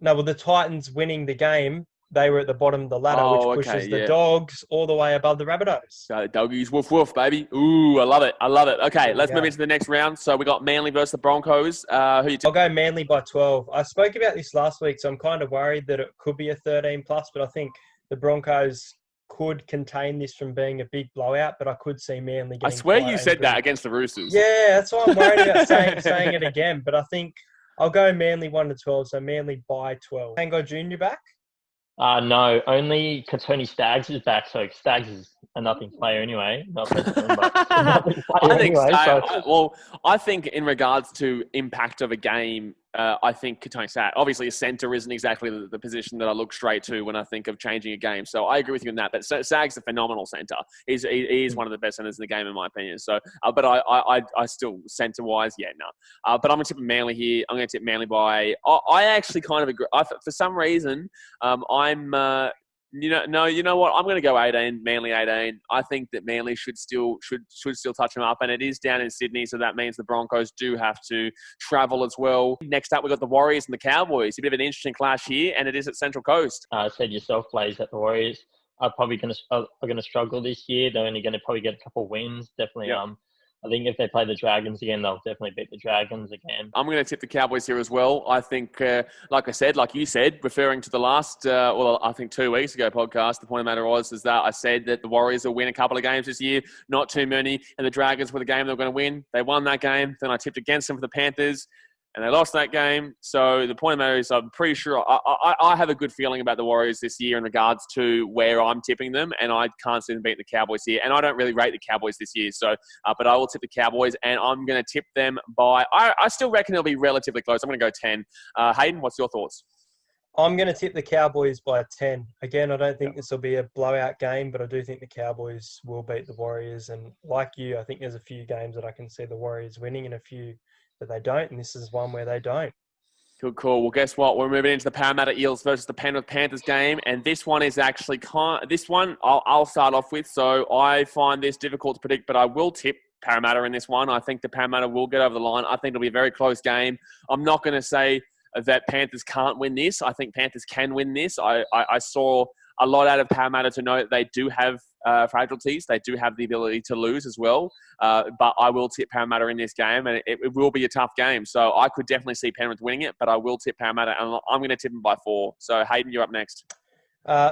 No, well, the Titans winning the game, they were at the bottom of the ladder, which Oh, pushes okay, the yeah. Dogs all the way above the Rabbitohs. Doggies, woof, woof, baby. Ooh, I love it. I love it. Okay, There we let's go. move into the next round. So we got Manly versus the Broncos. Who you I'll go Manly by 12. I spoke about this last week, so I'm kind of worried that it could be a 13 plus, but I think the Broncos could contain this from being a big blowout, but I could see Manly I getting swear quite you said that angry. against the Roosters. Yeah, that's why I'm worried about saying it again, but I think I'll go Manly 1 to 12, so Manly by 12. Tango Junior back? No, only Katoni Staggs is back, so Staggs is a nothing player anyway. Not Brisbane, but a nothing player anyway. I think in regards to impact of a game, I think Katoni Staggs, obviously a centre isn't exactly the position that I look straight to when I think of changing a game. So I agree with you on that. But Staggs is a phenomenal centre. He is one of the best centres in the game, in my opinion. So, but I still centre-wise, no. But I'm going to tip Manly here. I'm going to tip Manly by. I actually kind of agree. For some reason, you know what? I'm going to go 18, Manly 18. I think that Manly should still touch them up, and it is down in Sydney, so that means the Broncos do have to travel as well. Next up, we've got the Warriors and the Cowboys. A bit of an interesting clash here, and it is at Central Coast. Said yourself, Blaze, that the Warriors are probably going to struggle this year. They're only going to probably get a couple of wins. Definitely, yep. I think if they play the Dragons again, they'll definitely beat the Dragons again. I'm going to tip the Cowboys here as well. I think, like you said, referring to the last, I think 2 weeks ago podcast, the point of the matter was that I said that the Warriors will win a couple of games this year, not too many, and the Dragons were the game they were going to win. They won that game. Then I tipped against them for the Panthers, and they lost that game. So the point of the matter is I'm pretty sure I have a good feeling about the Warriors this year in regards to where I'm tipping them, and I can't see them beating the Cowboys here. And I don't really rate the Cowboys this year, so but I will tip the Cowboys, and I'm going to tip them by – I still reckon it'll be relatively close. I'm going to go 10. Hayden, what's your thoughts? I'm going to tip the Cowboys by 10. Again, I don't think this will be a blowout game, but I do think the Cowboys will beat the Warriors. And like you, I think there's a few games that I can see the Warriors winning and a few that they don't, and this is one where they don't. Good call. Well, guess what? We're moving into the Parramatta Eels versus the Penrith Panthers game, and this one is actually I'll start off with. So I find this difficult to predict, but I will tip Parramatta in this one. I think the Parramatta will get over the line. I think it'll be a very close game. I'm not going to say that Panthers can't win this. I think Panthers can win this. I saw a lot out of Parramatta to know that they do have fragilities. They do have the ability to lose as well. But I will tip Parramatta in this game, and it will be a tough game. So I could definitely see Penrith winning it, but I will tip Parramatta, and I'm going to tip them by 4. So Hayden, you're up next.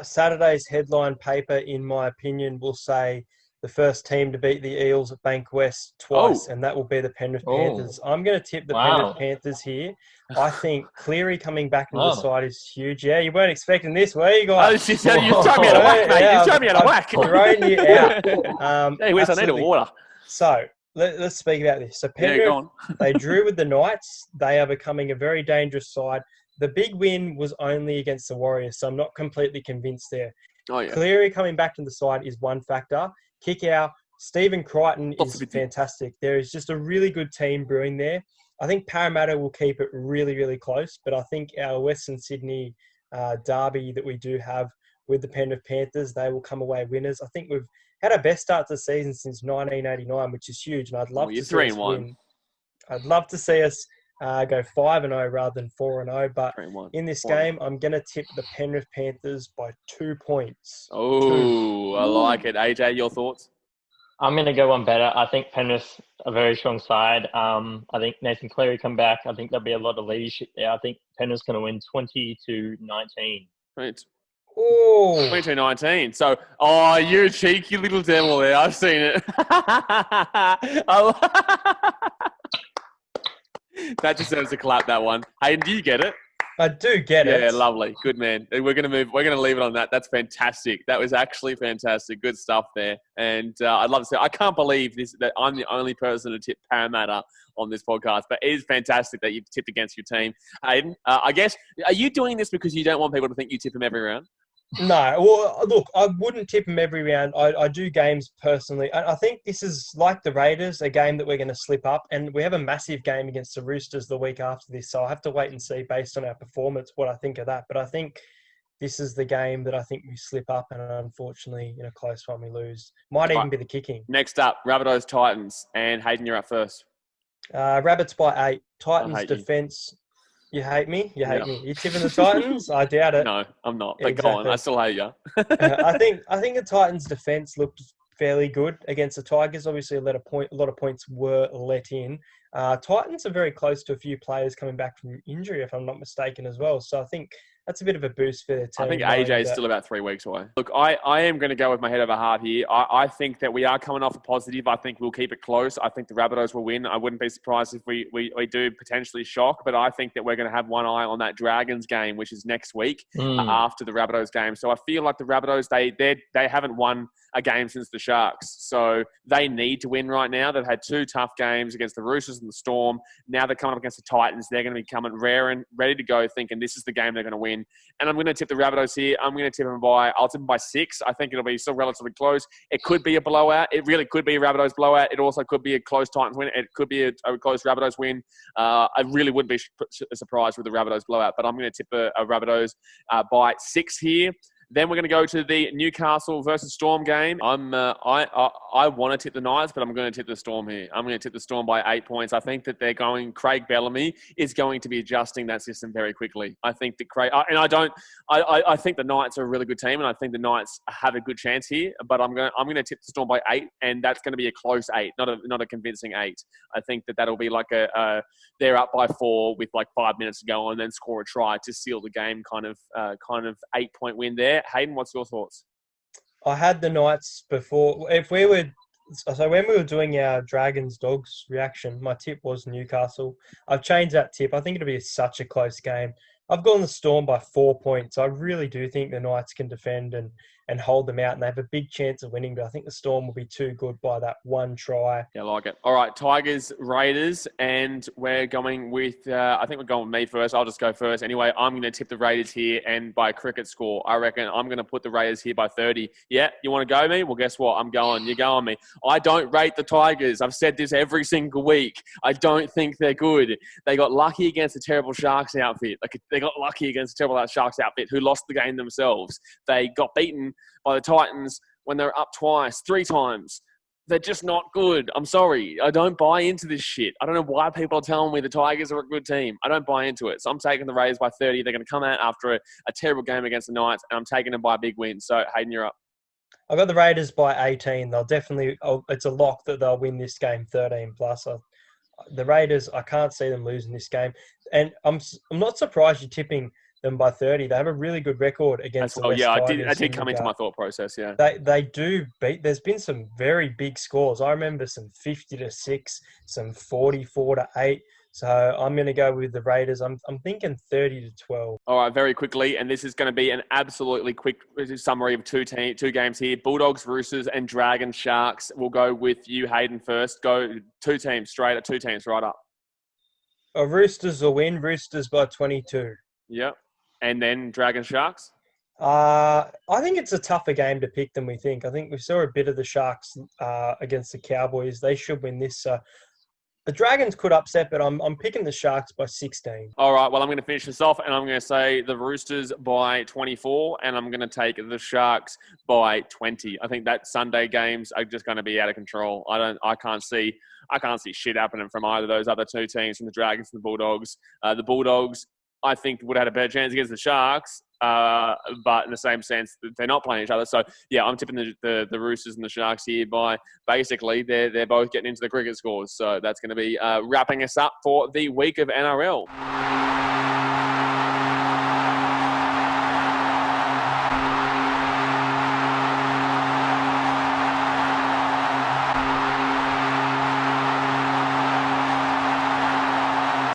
Saturday's headline paper, in my opinion, will say the first team to beat the Eels at Bank West twice, and that will be the Penrith Panthers. I'm going to tip the Penrith Panthers here. I think Cleary coming back into the side is huge. Yeah, you weren't expecting this, were you guys? You've thrown me out of whack, mate. You've thrown me out of whack. Thrown you out. Hey, Wes, I need a water. So let's speak about this. So Penrith, they drew with the Knights. They are becoming a very dangerous side. The big win was only against the Warriors, so I'm not completely convinced there. Oh, yeah. Cleary coming back to the side is one factor. Kick out. Stephen Crichton is fantastic. There is just a really good team brewing there. I think Parramatta will keep it really, really close, but I think our Western Sydney derby that we do have with the Penrith Panthers, they will come away winners. I think we've had our best start to the season since 1989, which is huge, and I'd love to see us win. I'd love to see us go 5-0 rather than 4-0, but in this game, I'm going to tip the Penrith Panthers by 2 points. Oh, I like it. AJ, your thoughts? I'm going to go one better. I think Penrith's a very strong side. I think Nathan Cleary come back. I think there'll be a lot of leadership there. I think Penrith's going to win 20-19. Right. Oh. 22-19. So, you cheeky little devil there. I've seen it. That deserves a clap, that one. Hayden, do you get it? I do get it. Yeah, lovely. Good, man. We're going to leave it on that. That's fantastic. That was actually fantastic. Good stuff there. And I'd love to say, I can't believe that I'm the only person to tip Parramatta on this podcast, but it is fantastic that you've tipped against your team. Hayden, I guess, are you doing this because you don't want people to think you tip them every round? No. Well, look, I wouldn't tip them every round. I do games personally. I think this is, like the Raiders, a game that we're going to slip up. And we have a massive game against the Roosters the week after this. So I'll have to wait and see, based on our performance, what I think of that. But I think this is the game that I think we slip up, and unfortunately, in a close one, we lose. Might even be the kicking. Next up, Rabbitohs Titans. And Hayden, you're up first. Rabbits by 8. Titans defence. You hate me? You hate Yeah. me. You tipping the Titans? I doubt it. No, I'm not. But go on. Exactly. I still hate you. I think the Titans' defense looked fairly good against the Tigers. Obviously, a lot of points were let in. Titans are very close to a few players coming back from injury, if I'm not mistaken, as well. So I think that's a bit of a boost for their team. I think AJ is still about 3 weeks away. Look, I am going to go with my head over heart here. I think that we are coming off a positive. I think we'll keep it close. I think the Rabbitohs will win. I wouldn't be surprised if we do potentially shock, but I think that we're going to have one eye on that Dragons game, which is next week after the Rabbitohs game. So I feel like the Rabbitohs, they haven't won a game since the Sharks. So they need to win right now. They've had 2 tough games against the Roosters and the Storm. Now they're coming up against the Titans. They're going to be coming rare and ready to go, thinking this is the game they're going to win. And I'm going to tip the Rabbitohs here. I'll tip them by 6. I think it'll be still relatively close. It could be a blowout. It really could be a Rabbitohs blowout. It also could be a close Titans win. It could be a close Rabbitohs win. I really wouldn't be surprised with the Rabbitohs blowout, but I'm going to tip a Rabbitohs by 6 here. Then we're going to go to the Newcastle versus Storm game. I want to tip the Knights, but I'm going to tip the Storm here. I'm going to tip the Storm by 8 points. I think that Craig Bellamy is going to be adjusting that system very quickly. I think that I think the Knights are a really good team, and I think the Knights have a good chance here. But I'm going to tip the Storm by 8, and that's going to be a close 8, not a convincing 8. I think that'll be like they're up by 4 with like 5 minutes to go, and then score a try to seal the game. Kind of 8-point win there. Hayden, what's your thoughts? I had the Knights before. When we were doing our Dragons Dogs reaction, my tip was Newcastle. I've changed that tip. I think it'll be such a close game. I've gone the Storm by 4 points. I really do think the Knights can defend and hold them out, and they have a big chance of winning, but I think the Storm will be too good by that 1 try. Yeah, I like it. All right, Tigers, Raiders, and we're going with, I think we're going with me first. I'll just go first. Anyway, I'm going to tip the Raiders here, and by a cricket score, I reckon I'm going to put the Raiders here by 30. Yeah, you want to go me? Well, guess what? I'm going. You're going me. I don't rate the Tigers. I've said this every single week. I don't think they're good. They got lucky against the terrible Sharks outfit. They got lucky against the terrible Sharks outfit who lost the game themselves. They got beaten by the Titans when they're up 3 times. They're just not good. I'm sorry. I don't buy into this shit. I don't know why people are telling me the Tigers are a good team. I don't buy into it. So I'm taking the Raiders by 30. They're going to come out after a terrible game against the Knights, and I'm taking them by a big win. So, Hayden, you're up. I've got the Raiders by 18. They'll definitely, it's a lock that they'll win this game 13 plus. The Raiders, I can't see them losing this game. And I'm not surprised you're tipping them by 30. They have a really good record against the West Tigers. I did come into my thought process, yeah. They do beat. There's been some very big scores. I remember some 50-6, some 44-8. So I'm going to go with the Raiders. I'm thinking 30-12. All right, very quickly, and this is going to be an absolutely quick summary of two games here. Bulldogs, Roosters, and Dragons, Sharks. We'll go with you, Hayden, first. Go 2 teams, straight at 2 teams, right up. Roosters will win. Roosters by 22. Yep. And then Dragons, Sharks? I think it's a tougher game to pick than we think. I think we saw a bit of the Sharks against the Cowboys. They should win this. The Dragons could upset, but I'm picking the Sharks by 16. All right, well, I'm going to finish this off, and I'm going to say the Roosters by 24, and I'm going to take the Sharks by 20. I think that Sunday games are just going to be out of control. I can't see shit happening from either of those other 2 teams, from the Dragons and the Bulldogs. The Bulldogs, I think, would have had a better chance against the Sharks, but in the same sense, they're not playing each other. So, yeah, I'm tipping the Roosters and the Sharks here by basically they're both getting into the cricket scores. So that's going to be wrapping us up for the week of NRL.